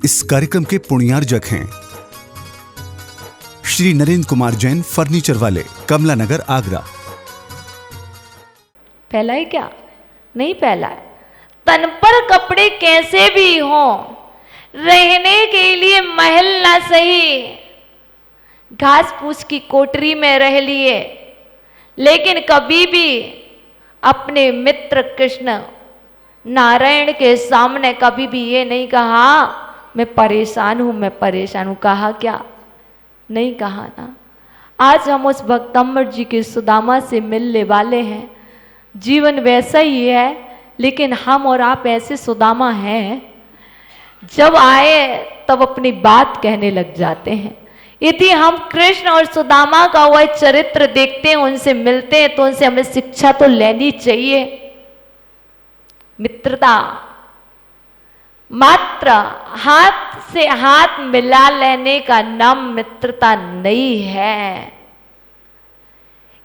इस कार्यक्रम के पुण्यार्जक हैं श्री नरेंद्र कुमार जैन, फर्नीचर वाले, कमला नगर, आगरा। पहला है क्या? नहीं पहला है। तन पर कपड़े कैसे भी हों, रहने के लिए महल ना सही, घास फूस की कोठरी में रह लिए, लेकिन कभी भी अपने मित्र कृष्ण नारायण के सामने कभी भी ये नहीं कहा मैं परेशान हूं, मैं परेशान हूं। कहा क्या? नहीं कहा ना। आज हम उस भक्तम्बर जी के सुदामा से मिलने वाले हैं। जीवन वैसा ही है, लेकिन हम और आप ऐसे सुदामा हैं, जब आए तब अपनी बात कहने लग जाते हैं। यदि हम कृष्ण और सुदामा का वह चरित्र देखते हैं, उनसे मिलते हैं, तो उनसे हमें शिक्षा तो लेनी चाहिए। मित्रता मात्र हाथ से हाथ मिला लेने का नाम मित्रता नहीं है।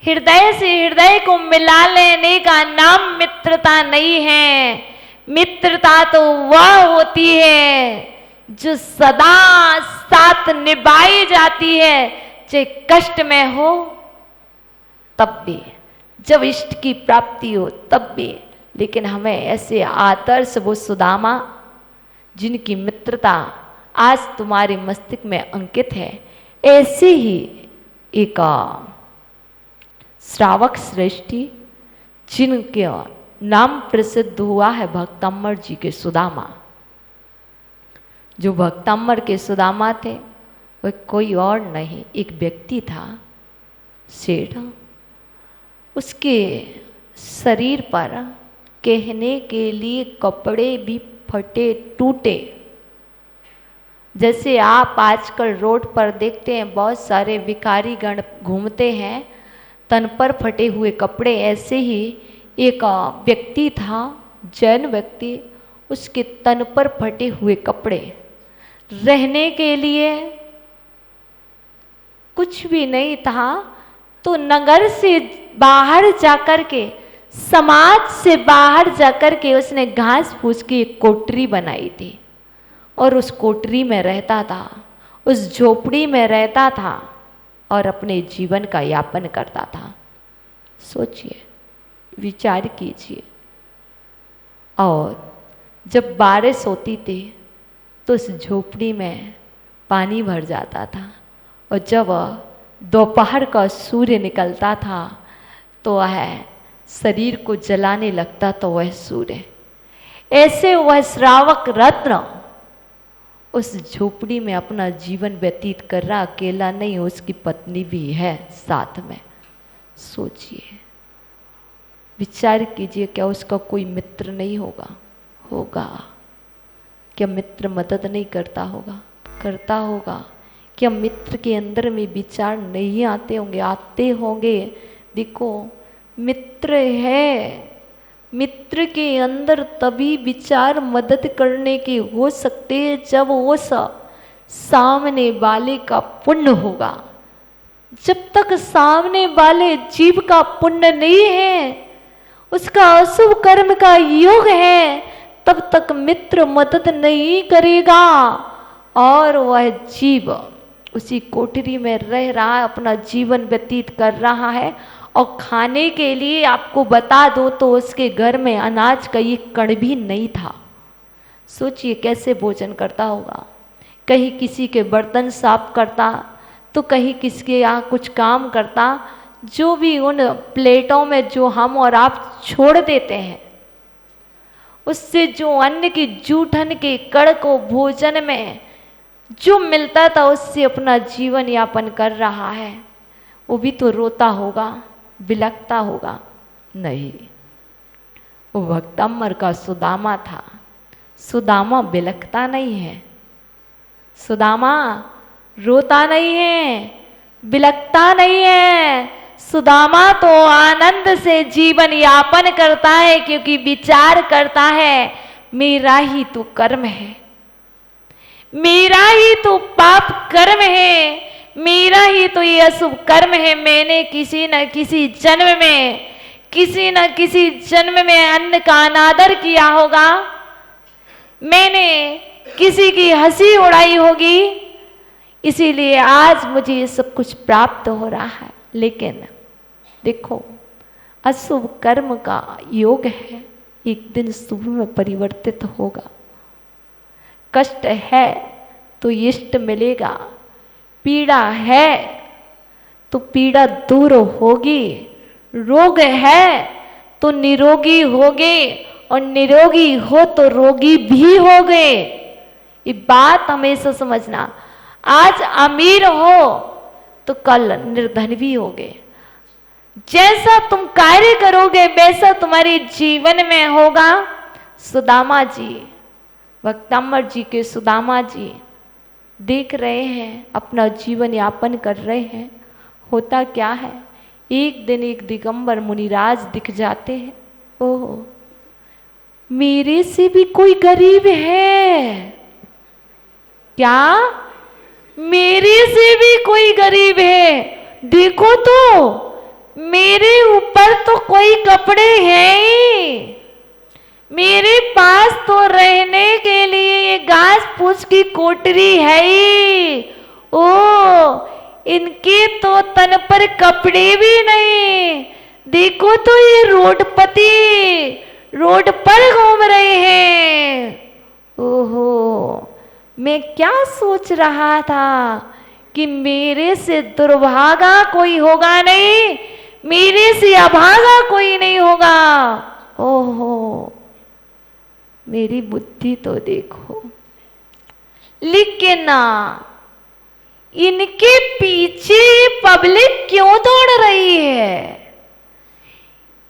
हृदय से हृदय को मिला लेने का नाम मित्रता नहीं है। मित्रता तो वह होती है जो सदा साथ निभाई जाती है, चाहे कष्ट में हो तब भी, जब इष्ट की प्राप्ति हो तब भी। लेकिन हमें ऐसे आदर्श वो सुदामा जिनकी मित्रता आज तुम्हारे मस्तिष्क में अंकित है, ऐसे ही एक श्रावक श्रेष्ठी जिनके नाम प्रसिद्ध हुआ है भक्तम्बर जी के सुदामा। जो भक्तम्बर के सुदामा थे वह कोई और नहीं, एक व्यक्ति था, सेठ। उसके शरीर पर कहने के लिए कपड़े भी फटे टूटे। जैसे आप आजकल रोड पर देखते हैं बहुत सारे भिखारी गण घूमते हैं तन पर फटे हुए कपड़े, ऐसे ही एक व्यक्ति था, जैन व्यक्ति, उसके तन पर फटे हुए कपड़े, रहने के लिए कुछ भी नहीं था, तो नगर से बाहर जाकर के, समाज से बाहर जाकर के उसने घास फूस की एक कोठरी बनाई थी और उस कोठरी में रहता था, उस झोपड़ी में रहता था और अपने जीवन का यापन करता था। सोचिए, विचार कीजिए। और जब बारिश होती थी तो उस झोपड़ी में पानी भर जाता था, और जब दोपहर का सूर्य निकलता था तो वह शरीर को जलाने लगता तो वह सूर्य। ऐसे वह श्रावक रत्न उस झोपड़ी में अपना जीवन व्यतीत कर रहा, अकेला नहीं, उसकी पत्नी भी है साथ में। सोचिए, विचार कीजिए, क्या उसका कोई मित्र नहीं होगा? होगा। क्या मित्र मदद नहीं करता होगा? करता होगा। क्या मित्र के अंदर में विचार नहीं आते होंगे? आते होंगे। देखो, मित्र है, मित्र के अंदर तभी विचार मदद करने के हो सकते हैं जब वो सामने वाले का पुण्य होगा। जब तक सामने वाले जीव का पुण्य नहीं है, उसका अशुभ कर्म का योग है, तब तक मित्र मदद नहीं करेगा। और वह जीव उसी कोठरी में रह रहा है, अपना जीवन व्यतीत कर रहा है, और खाने के लिए आपको बता दो तो उसके घर में अनाज का ये कण भी नहीं था। सोचिए कैसे भोजन करता होगा। कहीं किसी के बर्तन साफ करता, तो कहीं किसके यहाँ कुछ काम करता। जो भी उन प्लेटों में जो हम और आप छोड़ देते हैं, उससे जो अन्न की जूठन के कण को भोजन में जो मिलता था, उससे अपना जीवन यापन कर रहा है। वो भी तो रोता होगा, बिलखता होगा? नहीं, वो भक्तम्बर का सुदामा था। सुदामा बिलखता नहीं है, सुदामा रोता नहीं है, बिलखता नहीं है। सुदामा तो आनंद से जीवन यापन करता है, क्योंकि विचार करता है मेरा ही तो कर्म है, मेरा ही तो पाप कर्म है, मेरा ही तो ये अशुभ कर्म है। मैंने किसी न किसी जन्म में अन्न का अनादर किया होगा, मैंने किसी की हंसी उड़ाई होगी, इसीलिए आज मुझे ये सब कुछ प्राप्त हो रहा है। लेकिन देखो, अशुभ कर्म का योग है, एक दिन शुभ में परिवर्तित होगा। कष्ट है तो इष्ट मिलेगा, पीड़ा है तो पीड़ा दूर होगी, रोग है तो निरोगी होगे, और निरोगी हो तो रोगी भी होगे। ये बात हमेशा समझना। आज अमीर हो तो कल निर्धन भी होगे। जैसा तुम कार्य करोगे वैसा तुम्हारे जीवन में होगा। सुदामा जी, भक्तामर जी के सुदामा जी देख रहे हैं, अपना जीवन यापन कर रहे हैं। होता क्या है, एक दिन एक दिगंबर मुनिराज दिख जाते हैं। ओह, मेरे से भी कोई गरीब है क्या? मेरे से भी कोई गरीब है? देखो तो, मेरे ऊपर तो कोई कपड़े हैं ही, मेरे पास तो रहने के लिए ये घास फूस की कोठरी है ही। ओ, इनके तो तन पर कपड़े भी नहीं। देखो तो ये रोडपति रोड पर घूम रहे हैं। ओहो, मैं क्या सोच रहा था कि मेरे से दुर्भागा कोई होगा नहीं, मेरे से अभागा कोई नहीं होगा। ओहो, मेरी बुद्धि तो देखो। लेकिन ना, इनके पीछे पब्लिक क्यों दौड़ रही है?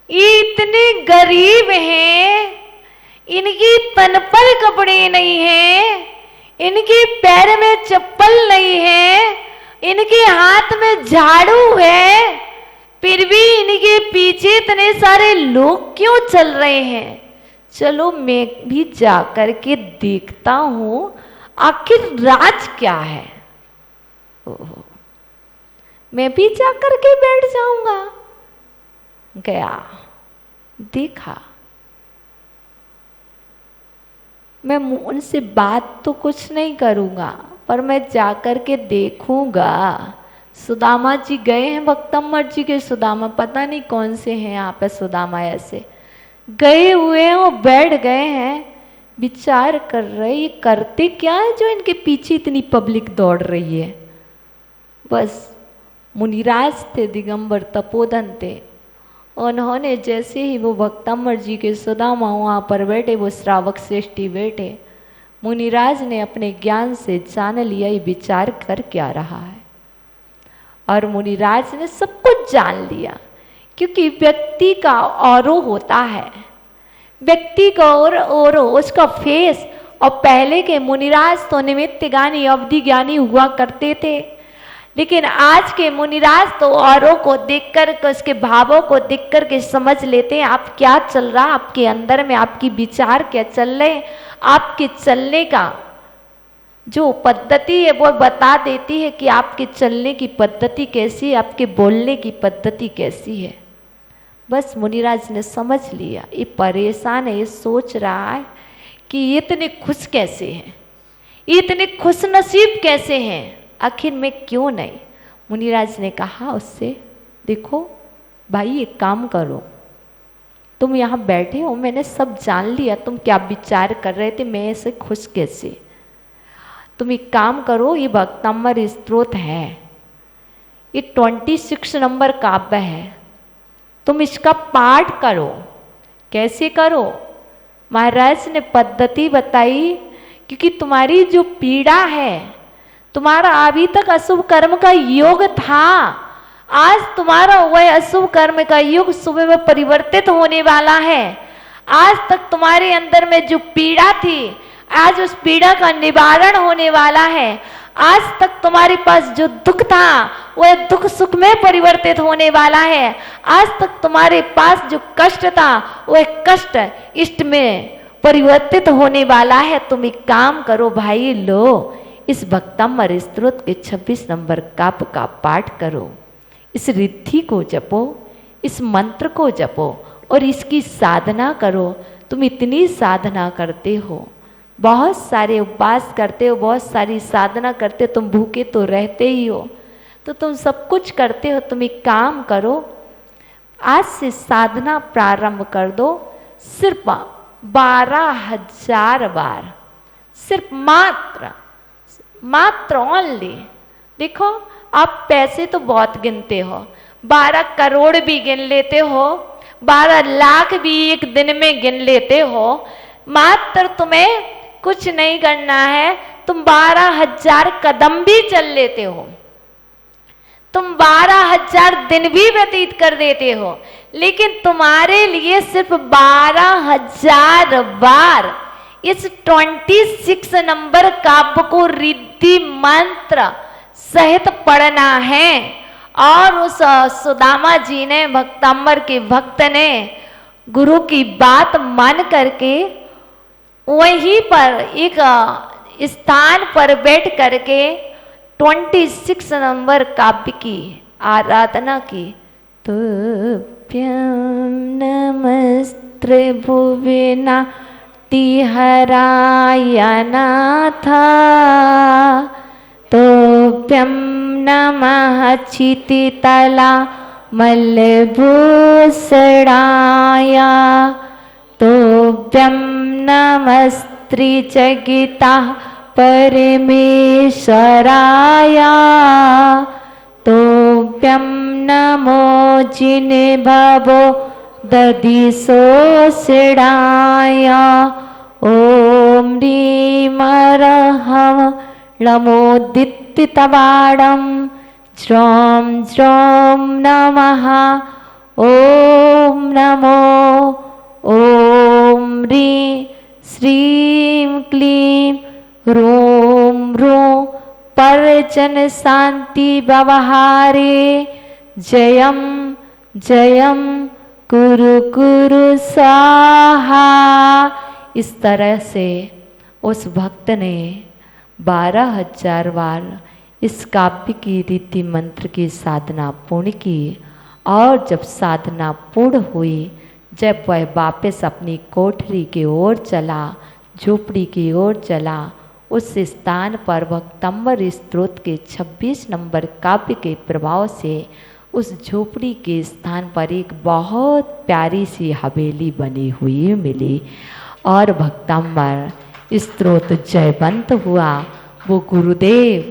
ये इतने गरीब हैं, इनकी तन पर कपड़े नहीं हैं, इनके पैर में चप्पल नहीं है, इनके हाथ में झाड़ू है, फिर भी इनके पीछे इतने सारे लोग क्यों चल रहे हैं? चलो मैं भी जाकर के देखता हूं आखिर राज क्या है। ओहो, मैं भी जाकर के बैठ जाऊंगा। गया, देखा। मैं उनसे बात तो कुछ नहीं करूंगा, पर मैं जाकर के देखूंगा। सुदामा जी गए हैं, भक्तम्बर जी के सुदामा, पता नहीं कौन से हैं यहाँ पे सुदामा, ऐसे गए हुए हैं और बैठ गए हैं, विचार कर रहे ये करते क्या है जो इनके पीछे इतनी पब्लिक दौड़ रही है। बस मुनिराज थे, दिगंबर तपोधन थे, उन्होंने जैसे ही वो भक्तम्बर जी के सुदामा वहाँ पर बैठे, वो श्रावक श्रेष्ठी बैठे, मुनिराज ने अपने ज्ञान से जान लिया ये विचार कर क्या रहा है। और मुनिराज ने सब कुछ जान लिया, क्योंकि व्यक्ति का औरो होता है, व्यक्ति का और उसका फेस। और पहले के मुनिराज तो निमित्त ज्ञानी अवधि ज्ञानी हुआ करते थे, लेकिन आज के मुनिराज तो औरों को देखकर के, उसके भावों को देखकर के समझ लेते हैं आप क्या चल रहा, आपके अंदर में आपकी विचार क्या चल रहे, आपके चलने का जो पद्धति है वो बता देती है कि आपके चलने की पद्धति कैसी है, आपके बोलने की पद्धति कैसी है। बस मुनिराज ने समझ लिया, ये परेशान है, ये सोच रहा है कि ये इतने खुश कैसे हैं, ये इतने खुश नसीब कैसे हैं, आखिर मैं क्यों नहीं। मुनिराज ने कहा उससे, देखो भाई एक काम करो, तुम यहाँ बैठे हो, मैंने सब जान लिया तुम क्या विचार कर रहे थे, मैं ऐसे खुश कैसे। तुम एक काम करो, ये भक्तम्बर स्तोत्र है, ये 26 नंबर काव्य है, तुम इसका पाठ करो। कैसे करो? महाराज ने पद्धति बताई, क्योंकि तुम्हारी जो पीड़ा है, तुम्हारा अभी तक अशुभ कर्म का योग था, आज तुम्हारा वह अशुभ कर्म का योग सुबह में परिवर्तित होने वाला है। आज तक तुम्हारे अंदर में जो पीड़ा थी, आज उस पीड़ा का निवारण होने वाला है। आज तक तुम्हारे पास जो दुख था वह दुख सुख में परिवर्तित होने वाला है। आज तक तुम्हारे पास जो कष्ट था वह कष्ट इष्ट में परिवर्तित होने वाला है। तुम एक काम करो भाई, लो इस भक्तम्बर स्तोत्र के 26 नंबर काव्य का पाठ करो, इस रिद्धि को जपो, इस मंत्र को जपो और इसकी साधना करो। तुम इतनी साधना करते हो, बहुत सारे उपवास करते हो, बहुत सारी साधना करते हो, तुम भूखे तो रहते ही हो, तो तुम सब कुछ करते हो, तुम एक काम करो, आज से साधना प्रारंभ कर दो, सिर्फ 12,000 बार, सिर्फ मात्र ओनली। देखो आप पैसे तो बहुत गिनते हो, 12 करोड़ भी गिन लेते हो, 12 लाख भी एक दिन में गिन लेते हो, मात्र तुम्हें कुछ नहीं करना है, तुम 12,000 कदम भी चल लेते हो, तुम 12,000 दिन भी व्यतीत कर देते हो, लेकिन तुम्हारे लिए सिर्फ 12,000 बार इस 26 नंबर काव्य को रिद्धि मंत्र सहित पढ़ना है। और उस सुदामा जी ने, भक्तंबर के भक्त ने गुरु की बात मान करके वहीं पर एक स्थान पर बैठ करके 26 नंबर काव्य की आराधना की। तुभ्यं नमस्ते भुविना तिहराय नाथ, तुभ्यं नमः क्षितितला मल्लभूषणाय, तुभ्यं नमस्त्रिजगिता परमेश्वराय, तुभ्यं नमो जिन्भवो दधिसोषणाय, ॐ ह्रीमरहं नमोदित्तितवाडं ज्रों ज्रों नमः, ॐ नमो ॐ ह्रीं श्रीं क्लीं ह्रूं ह्रूं परजन शांति व्यवहारे, जयं जयं कुरु कुरु स्वाहा। इस तरह से उस भक्त ने 12,000 बार इस काव्य की रीति मंत्र की साधना पूर्ण की। और जब साधना पूर्ण हुई, जब वह वापस अपनी कोठरी की ओर चला, झोपड़ी की ओर चला, उस स्थान पर भक्तंबर स्तोत्र के 26 नंबर काव्य के प्रभाव से उस झोपड़ी के स्थान पर एक बहुत प्यारी सी हवेली बनी हुई मिली। और भक्तंबर स्तोत्र जयवंत हुआ। वो गुरुदेव,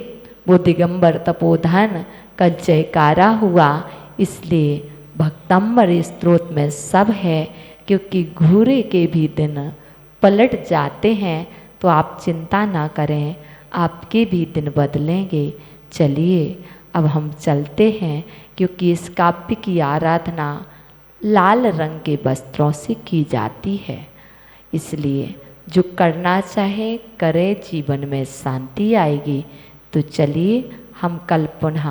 वो दिगंबर तपोधन का जयकारा हुआ। इसलिए भक्तंबर स्तोत्र में सब है, क्योंकि घूरे के भी दिन पलट जाते हैं। तो आप चिंता ना करें, आपके भी दिन बदलेंगे। चलिए अब हम चलते हैं, क्योंकि इस काव्य की आराधना लाल रंग के वस्त्रों से की जाती है। इसलिए जो करना चाहे करे, जीवन में शांति आएगी। तो चलिए हम कल पुनः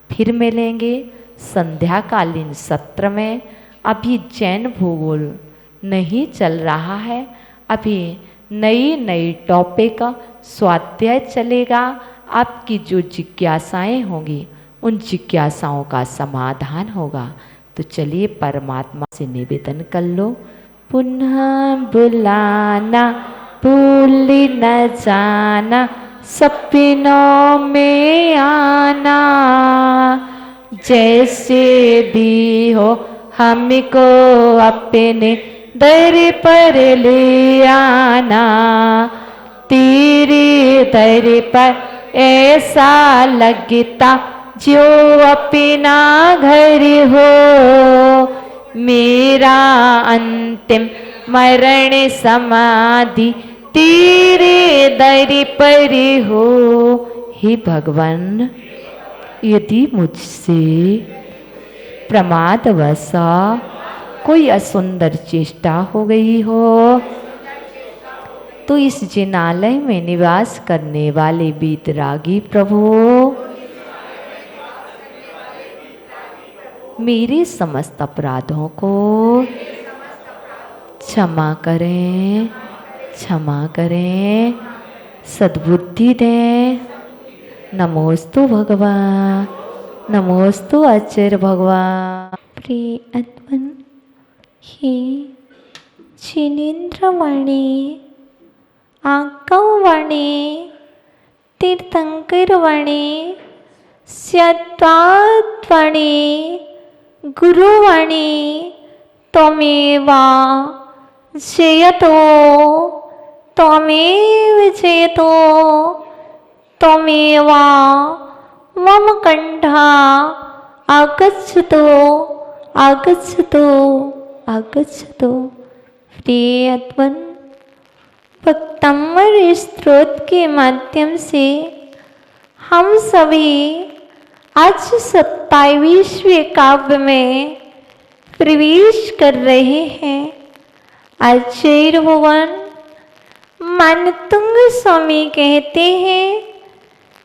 फिर मिलेंगे संध्याकालीन सत्र में। अभी जैन भूगोल नहीं चल रहा है, अभी नई नई टॉपिक स्वाध्याय चलेगा। आपकी जो जिज्ञासाएं होंगी उन जिज्ञासाओं का समाधान होगा। तो चलिए परमात्मा से निवेदन कर लो, पुनः बुलाना भूल न जाना, सपनों में आना, जैसे भी हो हमको अपने दर पर ले आना। तेरे दर पर ऐसा लगता जो अपना घर हो, मेरा अंतिम मरण समाधि तेरे दर पर हो। हे भगवान, यदि मुझसे प्रमादवश कोई असुंदर चेष्टा हो गई हो, तो इस जिनालय में निवास करने वाले वीतरागी प्रभु मेरे समस्त अपराधों को क्षमा करें, क्षमा करें, सद्बुद्धि दें। नमोस्तु भगवान, नमोस्तु आचार्य भगवान। प्रिय आत्मन, हे जिनेंद्रवाणी आकौवाणी तीर्थंकरवाणी स्यात्वात्वाणी गुरुवाणी त्वमेव जयतो त्वमेव जयतो त्वमेव मम कंठा आगच्छतु आगच्छतु आगच्छतु। प्रिय अद्वन भक्तमृत स्त्रोत के माध्यम से हम सभी आज 27वें काव्य में प्रवेश कर रहे हैं। आचार्य भगवान मानतुंग स्वामी कहते हैं,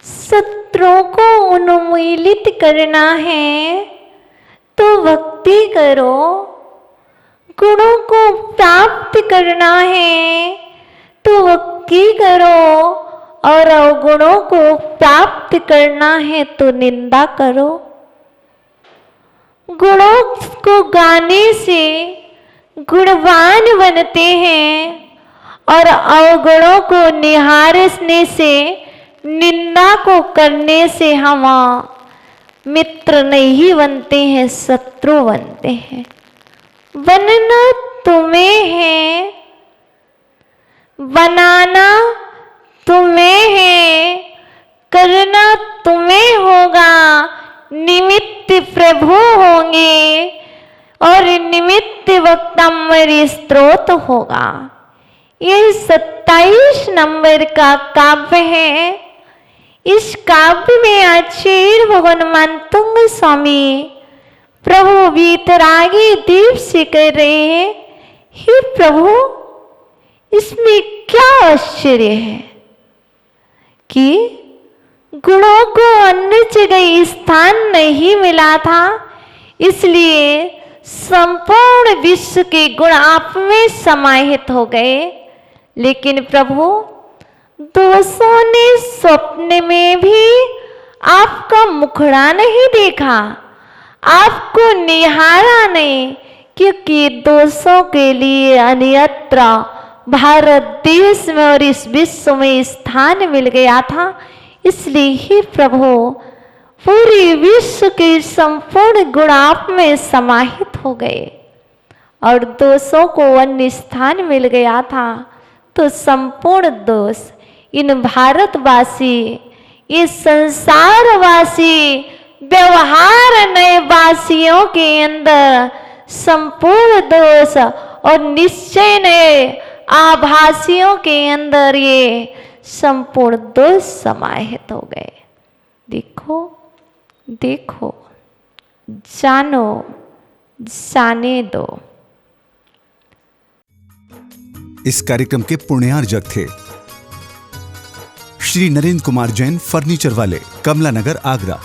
शत्रुओं को उन्मूलित करना है तो भक्ति करो, गुणों को प्राप्त करना है तो भक्ति करो, और अवगुणों को प्राप्त करना है तो निंदा करो। गुणों को गाने से गुणवान बनते हैं और अवगुणों को निहारने से, निंदा को करने से हम मित्र नहीं बनते हैं, शत्रु बनते हैं। बनना तुम्हें है, बनाना तुम्हें है, करना तुम्हें होगा। निमित्त प्रभु होंगे और निमित्त वक्तमृत स्त्रोत होगा। यह 27 नंबर का काव्य है। इस काव्य में आचार्य भगवान मानतुंग स्वामी प्रभु वीतरागी देव से कह रहे हैं, हे प्रभु, इसमें क्या आश्चर्य है कि गुणों को अन्य जगह स्थान नहीं मिला था, इसलिए संपूर्ण विश्व के गुण आप में समाहित हो गए। लेकिन प्रभु, दोषों ने स्वप्न में भी आपका मुखड़ा नहीं देखा, आपको निहारा नहीं, क्योंकि दोषों के लिए अन्यत्र भारत देश में और इस विश्व में स्थान मिल गया था। इसलिए ही प्रभु, पूरे विश्व के संपूर्ण गुण आप में समाहित हो गए और दोषों को अन्य स्थान मिल गया था। तो संपूर्ण दोष इन भारतवासी, इस संसारवासी, व्यवहार नए वासियों के अंदर संपूर्ण दोष और निश्चय नए आभासियों के अंदर ये संपूर्ण दोष समाहित हो गए। देखो देखो, जानो, जाने दो। इस कार्यक्रम के पुण्यार्जक थे श्री नरेंद्र कुमार जैन, फर्नीचर वाले, कमला नगर, आगरा।